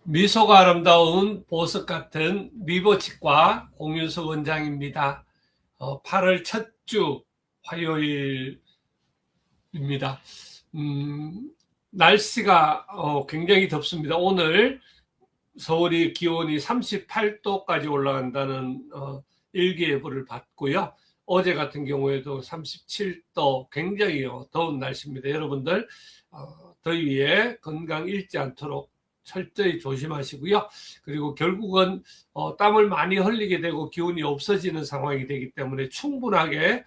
미소가 아름다운 보석 같은 미보치과 공윤석 원장입니다. 8월 첫 주 화요일입니다. 날씨가 굉장히 덥습니다. 오늘 서울이 기온이 38도까지 올라간다는 일기예보를 받고요. 어제 같은 경우에도 37도, 굉장히 더운 날씨입니다. 여러분들 더위에 건강 잃지 않도록 철저히 조심하시고요. 그리고 결국은 땀을 많이 흘리게 되고 기운이 없어지는 상황이 되기 때문에 충분하게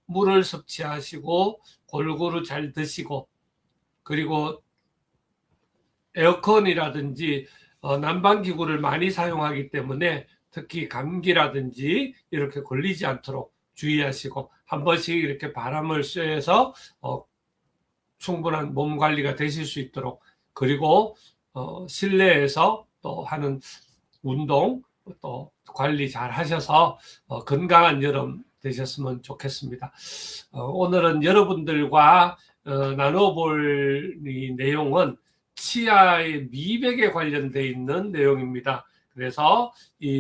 물을 섭취하시고 골고루 잘 드시고, 그리고 에어컨이라든지 난방기구를 많이 사용하기 때문에 특히 감기라든지 이렇게 걸리지 않도록 주의하시고, 한 번씩 이렇게 바람을 쐬서 충분한 몸 관리가 되실 수 있도록, 그리고 실내에서 또 하는 운동 또 관리 잘 하셔서 건강한 여름 되셨으면 좋겠습니다. 오늘은 여러분들과 나눠볼 이 내용은 치아의 미백에 관련되어 있는 내용입니다. 그래서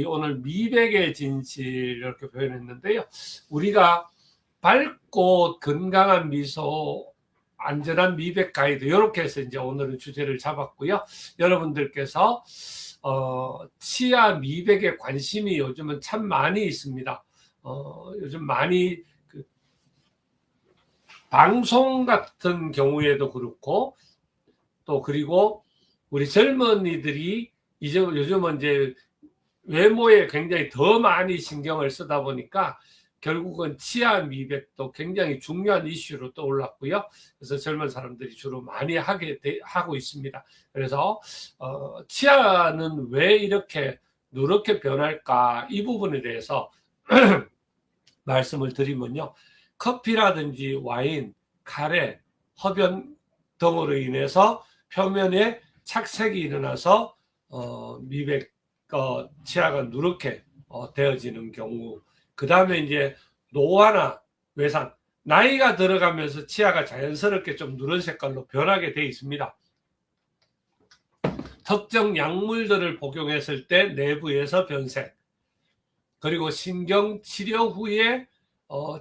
오늘 미백의 진실 이렇게 표현했는데요. 우리가 밝고 건강한 미소, 안전한 미백 가이드, 이렇게 해서 이제 오늘은 주제를 잡았고요. 여러분들께서 치아 미백에 관심이 요즘은 참 많이 있습니다. 요즘 많이 방송 같은 경우에도 그렇고, 또 그리고 우리 젊은이들이 요즘은 이제 외모에 굉장히 더 많이 신경을 쓰다 보니까 결국은 치아 미백도 굉장히 중요한 이슈로 떠올랐고요. 그래서 젊은 사람들이 주로 많이 하고 있습니다. 그래서 치아는 왜 이렇게 누렇게 변할까, 이 부분에 대해서 말씀을 드리면요. 커피라든지 와인, 카레, 흡연 등으로 인해서 표면에 착색이 일어나서 미백, 치아가 누렇게 되어지는 경우, 그 다음에 이제 노화나 외상, 나이가 들어가면서 치아가 자연스럽게 좀 누런 색깔로 변하게 되어 있습니다. 특정 약물들을 복용했을 때 내부에서 변색, 그리고 신경치료 후에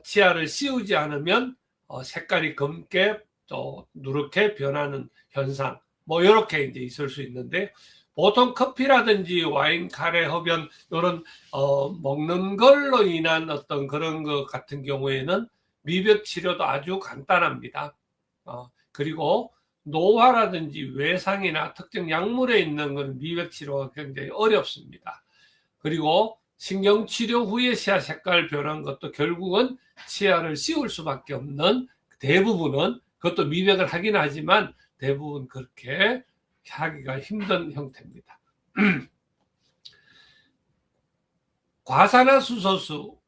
치아를 씌우지 않으면 색깔이 검게 또 누렇게 변하는 현상, 뭐 이렇게 이제 있을 수 있는데, 보통 커피라든지 와인, 카레, 흡연 이런 먹는 걸로 인한 어떤 그런 것 같은 경우에는 미백 치료도 아주 간단합니다. 그리고 노화라든지 외상이나 특정 약물에 있는 건 미백 치료가 굉장히 어렵습니다. 그리고 신경치료 후에 치아 색깔 변한 것도 결국은 치아를 씌울 수밖에 없는, 대부분은, 그것도 미백을 하긴 하지만 대부분 그렇게 하기가 힘든 형태입니다. 과산화수소수,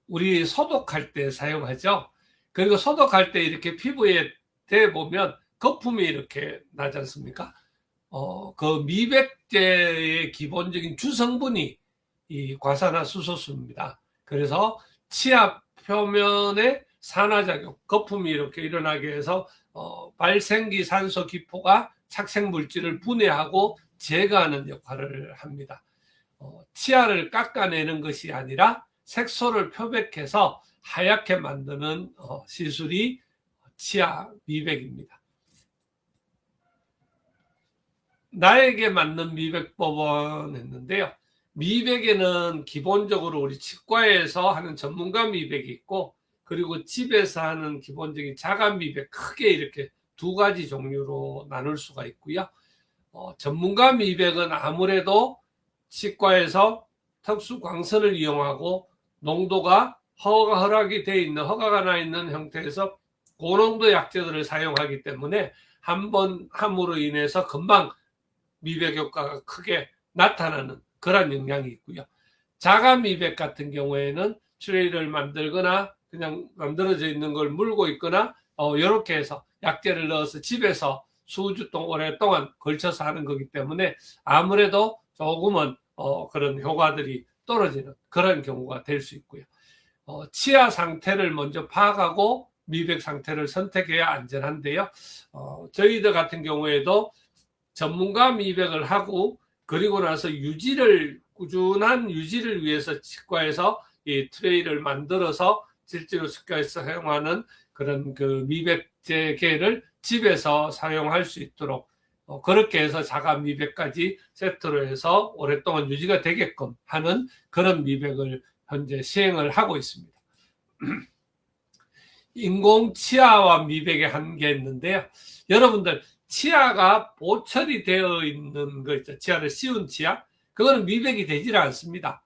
우리 소독할 때 사용하죠. 그리고 소독할 때 이렇게 피부에 대보면 거품이 이렇게 나지 않습니까? 그 미백제의 기본적인 주성분이 이 과산화수소수입니다. 그래서 치아 표면에 산화작용, 거품이 이렇게 일어나게 해서 발생기 산소 기포가 착색 물질을 분해하고 제거하는 역할을 합니다. 치아를 깎아내는 것이 아니라 색소를 표백해서 하얗게 만드는 시술이 치아 미백입니다. 나에게 맞는 미백법은 했는데요. 미백에는 기본적으로 우리 치과에서 하는 전문가 미백이 있고, 그리고 집에서 하는 기본적인 자가 미백, 크게 이렇게 두 가지 종류로 나눌 수가 있고요. 전문가 미백은 아무래도 치과에서 특수 광선을 이용하고 농도가 허락이 돼 있는, 허가가 나 있는 형태에서 고농도 약제들을 사용하기 때문에 한 번 함으로 인해서 금방 미백 효과가 크게 나타나는 그런 영향이 있고요. 자가 미백 같은 경우에는 트레이를 만들거나 그냥 만들어져 있는 걸 물고 있거나 이렇게 해서 약재를 넣어서 집에서 수주 동안 오랫동안 걸쳐서 하는 거기 때문에 아무래도 조금은 그런 효과들이 떨어지는 그런 경우가 될 수 있고요. 치아 상태를 먼저 파악하고 미백 상태를 선택해야 안전한데요. 저희들 같은 경우에도 전문가 미백을 하고 그리고 나서 꾸준한 유지를 위해서 치과에서 이 트레이를 만들어서 실제로 치과에서 사용하는 그런 그 미백제계를 집에서 사용할 수 있도록 그렇게 해서 자가 미백까지 세트로 해서 오랫동안 유지가 되게끔 하는 그런 미백을 현재 시행을 하고 있습니다. 인공 치아와 미백의 한계가 있는데요. 여러분들 치아가 보철이 되어 있는 거 있죠. 치아를 씌운 치아. 그거는 미백이 되질 않습니다.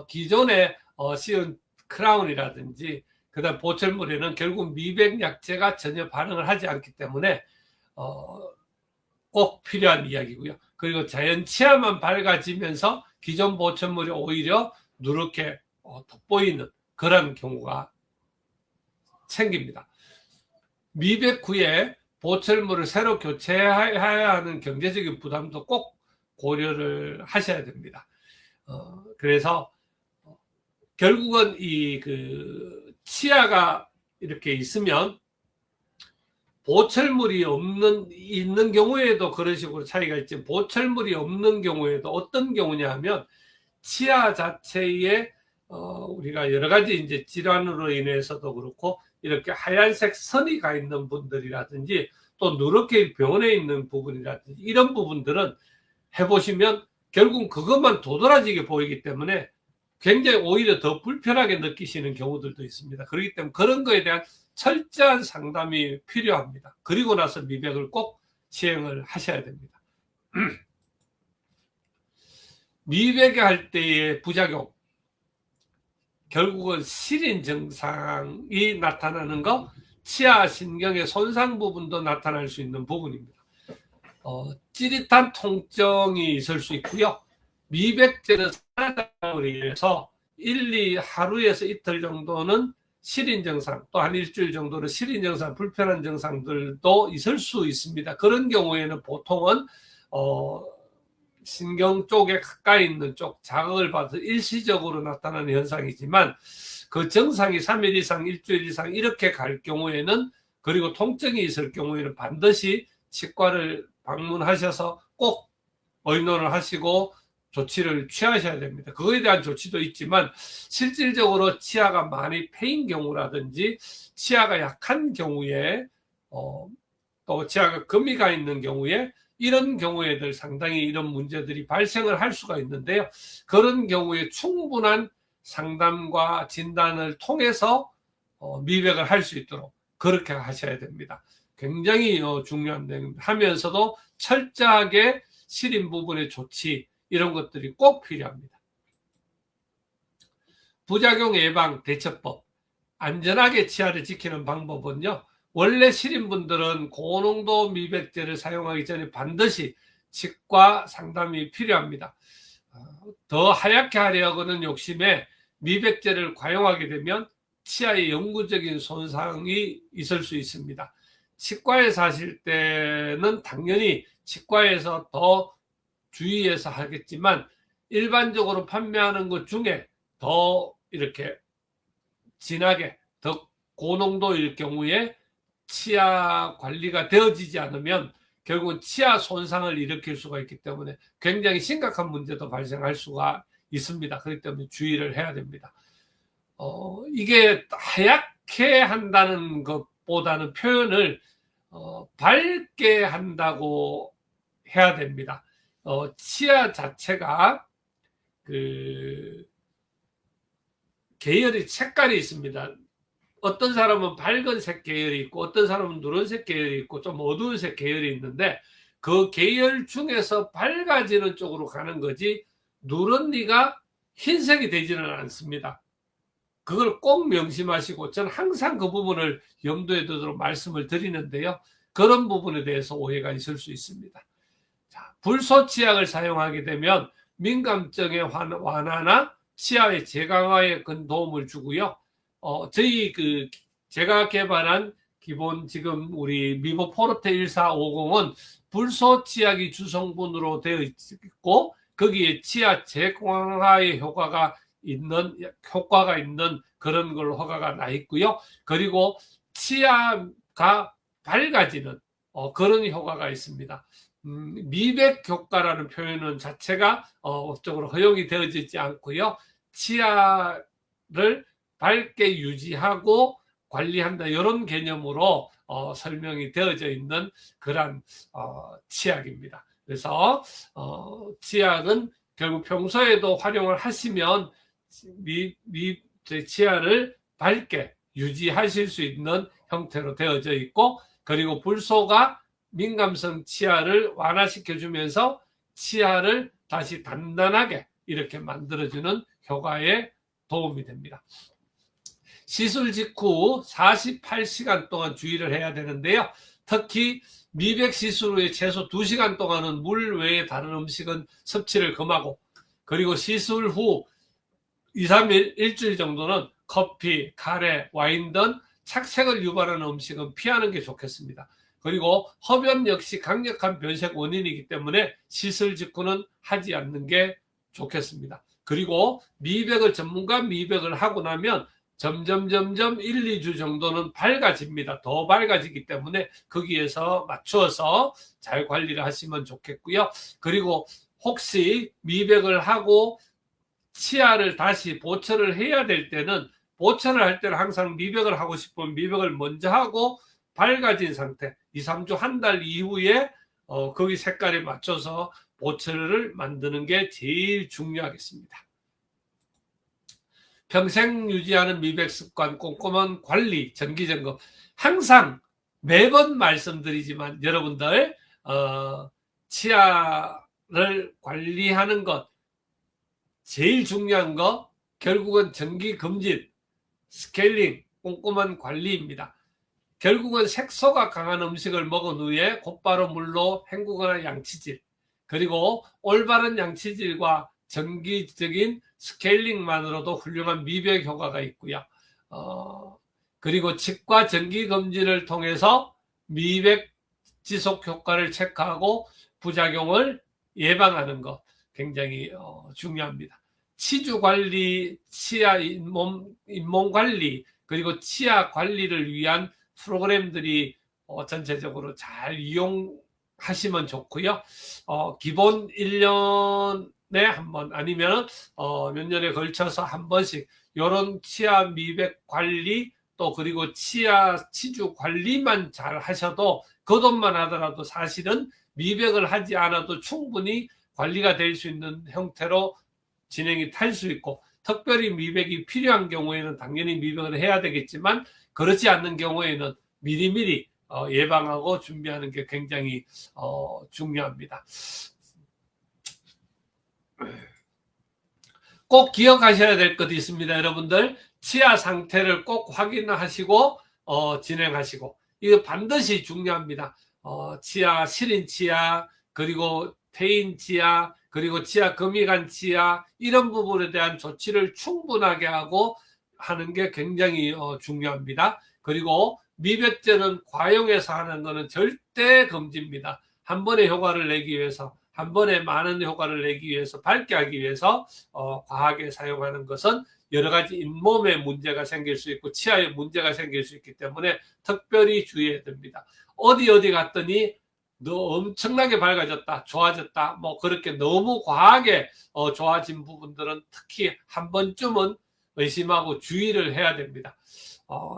기존에 씌운 크라운이라든지 그다음 보철물에는 결국 미백 약제가 전혀 반응을 하지 않기 때문에 꼭 필요한 이야기고요. 그리고 자연 치아만 밝아지면서 기존 보철물이 오히려 누렇게 돋보이는 그런 경우가 생깁니다. 미백 후에 보철물을 새로 교체해야 하는 경제적인 부담도 꼭 고려를 하셔야 됩니다. 그래서 결국은 이 치아가 이렇게 있으면 보철물이 있는 경우에도 그런 식으로 차이가 있지만 보철물이 없는 경우에도 어떤 경우냐 하면 치아 자체에 우리가 여러 가지 이제 질환으로 인해서도 그렇고 이렇게 하얀색 선이 가 있는 분들이라든지 또 누렇게 병원에 있는 부분이라든지 이런 부분들은 해보시면 결국 그것만 도드라지게 보이기 때문에 굉장히 오히려 더 불편하게 느끼시는 경우들도 있습니다. 그렇기 때문에 그런 거에 대한 철저한 상담이 필요합니다. 그리고 나서 미백을 꼭 시행을 하셔야 됩니다. 미백을 할 때의 부작용, 결국은 시린 증상이 나타나는 거, 치아 신경의 손상 부분도 나타날 수 있는 부분입니다. 찌릿한 통증이 있을 수 있고요. 미백제는 사람으로 인해서 하루에서 이틀 정도는 시린 증상, 또 한 일주일 정도는 시린 증상, 불편한 증상들도 있을 수 있습니다. 그런 경우에는 보통은 신경 쪽에 가까이 있는 쪽 자극을 받아서 일시적으로 나타나는 현상이지만 그 증상이 3일 이상, 일주일 이상 이렇게 갈 경우에는 그리고 통증이 있을 경우에는 반드시 치과를 방문하셔서 꼭 의논을 하시고 조치를 취하셔야 됩니다. 그거에 대한 조치도 있지만 실질적으로 치아가 많이 패인 경우라든지 치아가 약한 경우에 또 치아가 금이 가 있는 경우에 이런 경우에들 상당히 이런 문제들이 발생을 할 수가 있는데요. 그런 경우에 충분한 상담과 진단을 통해서 미백을 할 수 있도록 그렇게 하셔야 됩니다. 굉장히 중요한 내용입니다. 하면서도 철저하게 시린 부분의 조치 이런 것들이 꼭 필요합니다. 부작용 예방 대처법, 안전하게 치아를 지키는 방법은요. 원래 시린 분들은 고농도 미백제를 사용하기 전에 반드시 치과 상담이 필요합니다. 더 하얗게 하려고는 욕심에 미백제를 과용하게 되면 치아에 영구적인 손상이 있을 수 있습니다. 치과에서 하실 때는 당연히 치과에서 더 주의해서 하겠지만 일반적으로 판매하는 것 중에 더 이렇게 진하게 더 고농도일 경우에 치아 관리가 되어지지 않으면 결국은 치아 손상을 일으킬 수가 있기 때문에 굉장히 심각한 문제도 발생할 수가 있습니다. 그렇기 때문에 주의를 해야 됩니다. 이게 하얗게 한다는 것보다는 표현을 밝게 한다고 해야 됩니다. 치아 자체가 계열이 색깔이 있습니다. 어떤 사람은 밝은색 계열이 있고 어떤 사람은 누런색 계열이 있고 좀 어두운 색 계열이 있는데 그 계열 중에서 밝아지는 쪽으로 가는 거지 누런니가 흰색이 되지는 않습니다. 그걸 꼭 명심하시고 저는 항상 그 부분을 염두에 두도록 말씀을 드리는데요. 그런 부분에 대해서 오해가 있을 수 있습니다. 자, 불소치약을 사용하게 되면 민감증의 완화나 치아의 재강화에 큰 도움을 주고요. 저희 제가 개발한 기본 지금 우리 미보 포르테 1450은 불소치약이 주성분으로 되어 있고 거기에 치아 재강화의 효과가 있는 그런 걸로 허가가 나 있고요. 그리고 치아가 밝아지는 그런 효과가 있습니다. 미백 효과라는 표현은 자체가 법적으로 허용이 되어지지 않고요. 치아를 밝게 유지하고 관리한다 이런 개념으로 설명이 되어져 있는 그런 치약입니다. 그래서 치약은 결국 평소에도 활용을 하시면 치아를 밝게 유지하실 수 있는 형태로 되어져 있고, 그리고 불소가 민감성 치아를 완화시켜주면서 치아를 다시 단단하게 이렇게 만들어주는 효과에 도움이 됩니다. 시술 직후 48시간 동안 주의를 해야 되는데요. 특히 미백 시술 후에 최소 2시간 동안은 물 외에 다른 음식은 섭취를 금하고, 그리고 시술 후 2, 3일, 일주일 정도는 커피, 카레, 와인 등 착색을 유발하는 음식은 피하는 게 좋겠습니다. 그리고 흡연 역시 강력한 변색 원인이기 때문에 시술 직후는 하지 않는 게 좋겠습니다. 그리고 전문가 미백을 하고 나면 점점 1, 2주 정도는 밝아집니다. 더 밝아지기 때문에 거기에서 맞추어서 잘 관리를 하시면 좋겠고요. 그리고 혹시 미백을 하고 치아를 다시 보철을 해야 될 때는, 보철을 할 때는 항상 미백을 하고 싶으면 미백을 먼저 하고 밝아진 상태 2, 3주 한 달 이후에 거기 색깔에 맞춰서 보철을 만드는 게 제일 중요하겠습니다. 평생 유지하는 미백 습관, 꼼꼼한 관리, 정기점검. 항상 매번 말씀드리지만 여러분들 치아를 관리하는 것 제일 중요한 거 결국은 정기검진, 스케일링, 꼼꼼한 관리입니다. 결국은 색소가 강한 음식을 먹은 후에 곧바로 물로 헹구거나 양치질, 그리고 올바른 양치질과 정기적인 스케일링만으로도 훌륭한 미백 효과가 있고요. 그리고 치과 정기검진을 통해서 미백 지속 효과를 체크하고 부작용을 예방하는 것 굉장히 중요합니다. 치주 관리, 치아 잇몸 관리, 그리고 치아 관리를 위한 프로그램들이 전체적으로 잘 이용하시면 좋고요. 기본 1년에 한 번 아니면 몇 년에 걸쳐서 한 번씩 이런 치아 미백 관리, 또 그리고 치주 관리만 잘 하셔도 그 돈만 하더라도 사실은 미백을 하지 않아도 충분히 관리가 될 수 있는 형태로 진행이 될 수 있고, 특별히 미백이 필요한 경우에는 당연히 미백을 해야 되겠지만 그렇지 않는 경우에는 미리미리 예방하고 준비하는 게 굉장히 중요합니다. 꼭 기억하셔야 될 것이 있습니다. 여러분들 치아 상태를 꼭 확인하시고 진행하시고, 이거 반드시 중요합니다. 치아 실인 치아, 그리고 패인 치아, 그리고 치아 금이 간 치아, 이런 부분에 대한 조치를 충분하게 하고 하는 게 굉장히 중요합니다. 그리고 미백제는 과용해서 하는 것은 절대 금지입니다. 한 번에 효과를 내기 위해서, 한 번에 많은 효과를 내기 위해서, 밝게 하기 위해서 과하게 사용하는 것은 여러 가지 잇몸에 문제가 생길 수 있고 치아에 문제가 생길 수 있기 때문에 특별히 주의해야 됩니다. 어디 갔더니 너 엄청나게 밝아졌다, 좋아졌다, 뭐 그렇게 너무 과하게 좋아진 부분들은 특히 한 번쯤은 의심하고 주의를 해야 됩니다.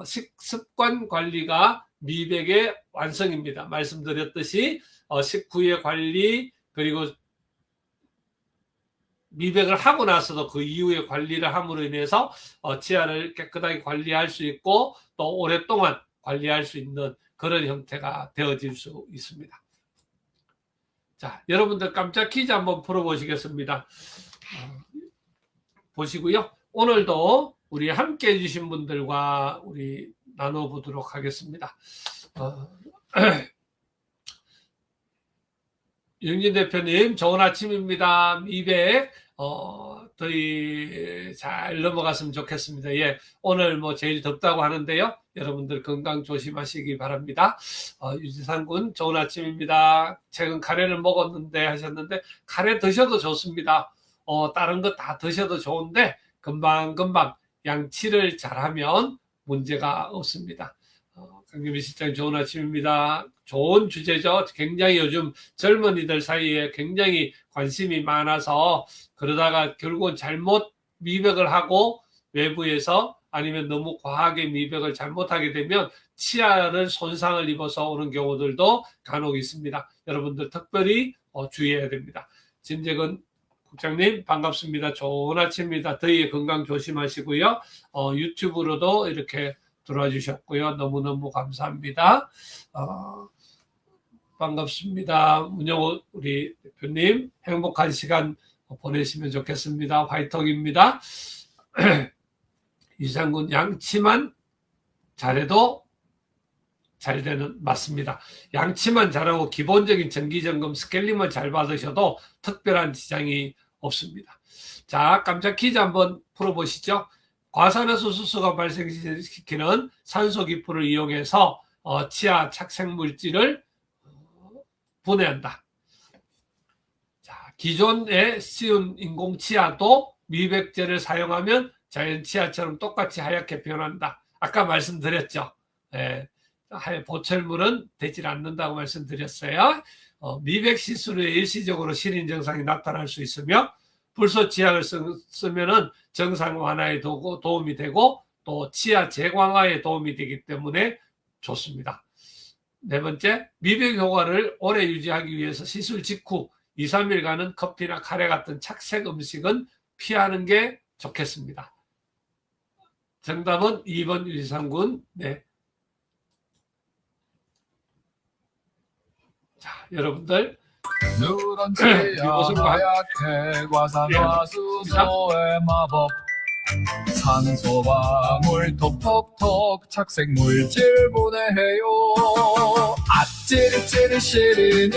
식습관 관리가 미백의 완성입니다. 말씀드렸듯이 식후의 관리, 그리고 미백을 하고 나서도 그 이후에 관리를 함으로 인해서 치아를 깨끗하게 관리할 수 있고 또 오랫동안 관리할 수 있는 그런 형태가 되어질 수 있습니다. 자, 여러분들 깜짝 퀴즈 한번 풀어보시겠습니다. 보시고요. 오늘도 우리 함께 해주신 분들과 우리 나눠보도록 하겠습니다. 영진 대표님, 좋은 아침입니다. 미백 더위 잘 넘어갔으면 좋겠습니다. 예, 오늘 뭐 제일 덥다고 하는데요. 여러분들 건강 조심하시기 바랍니다. 유지산 군, 좋은 아침입니다. 최근 카레를 먹었는데 하셨는데, 카레 드셔도 좋습니다. 다른 거 다 드셔도 좋은데 금방 양치를 잘하면 문제가 없습니다. 강규민 실장 좋은 아침입니다. 좋은 주제죠. 굉장히 요즘 젊은이들 사이에 굉장히 관심이 많아서 그러다가 결국은 잘못 미백을 하고 외부에서 아니면 너무 과하게 미백을 잘못하게 되면 치아를 손상을 입어서 오는 경우들도 간혹 있습니다. 여러분들 특별히 주의해야 됩니다. 진재근 국장님 반갑습니다. 좋은 아침입니다. 더위에 건강 조심하시고요. 유튜브로도 이렇게 들어와 주셨고요. 너무너무 감사합니다. 반갑습니다. 문영호 우리 대표님 행복한 시간 보내시면 좋겠습니다. 화이팅입니다. 이상군 양치만 잘해도 잘 되는 맞습니다. 양치만 잘하고 기본적인 정기점검 스케일링만 잘 받으셔도 특별한 지장이 없습니다. 자, 깜짝 퀴즈 한번 풀어보시죠. 과산화수소가 발생시키는 산소 기포를 이용해서 치아 착색 물질을 분해한다. 자, 기존에 씌운 인공 치아도 미백제를 사용하면 자연 치아처럼 똑같이 하얗게 변한다. 아까 말씀드렸죠. 예, 보철물은 되질 않는다고 말씀드렸어요. 미백 시술 후에 일시적으로 실인 증상이 나타날 수 있으며 불소 치약을 쓰면은 증상 완화에 도움이 되고 또 치아 재광화에 도움이 되기 때문에 좋습니다. 네 번째, 미백 효과를 오래 유지하기 위해서 시술 직후 2, 3일간은 커피나 카레 같은 착색 음식은 피하는 게 좋겠습니다. 정답은 2번 유지상군. 네. 자, 여러분들 누런 치아 하얗게 과산화수소의 마법 산소방울 톡톡톡 착색 물질 분해해요. 아찔찔 시리니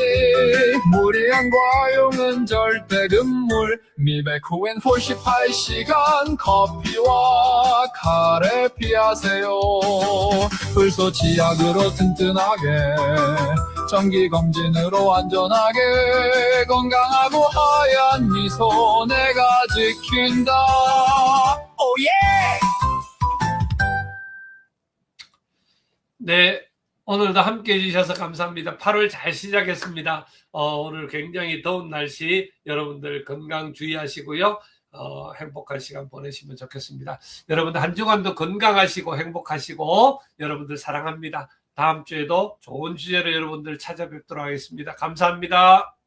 무리한 과용은 절대 금물. 미백 후엔 48시간 커피와 카레 피하세요. 불소 치약으로 튼튼하게 정기검진으로 안전하게 건강하고 하얀 미소 내가 지킨다. 오예! 네, 오늘도 함께 해주셔서 감사합니다. 8월 잘 시작했습니다. 오늘 굉장히 더운 날씨 여러분들 건강 주의하시고요. 행복한 시간 보내시면 좋겠습니다. 여러분들 한 주간도 건강하시고 행복하시고 여러분들 사랑합니다. 다음 주에도 좋은 주제로 여러분들 찾아뵙도록 하겠습니다. 감사합니다.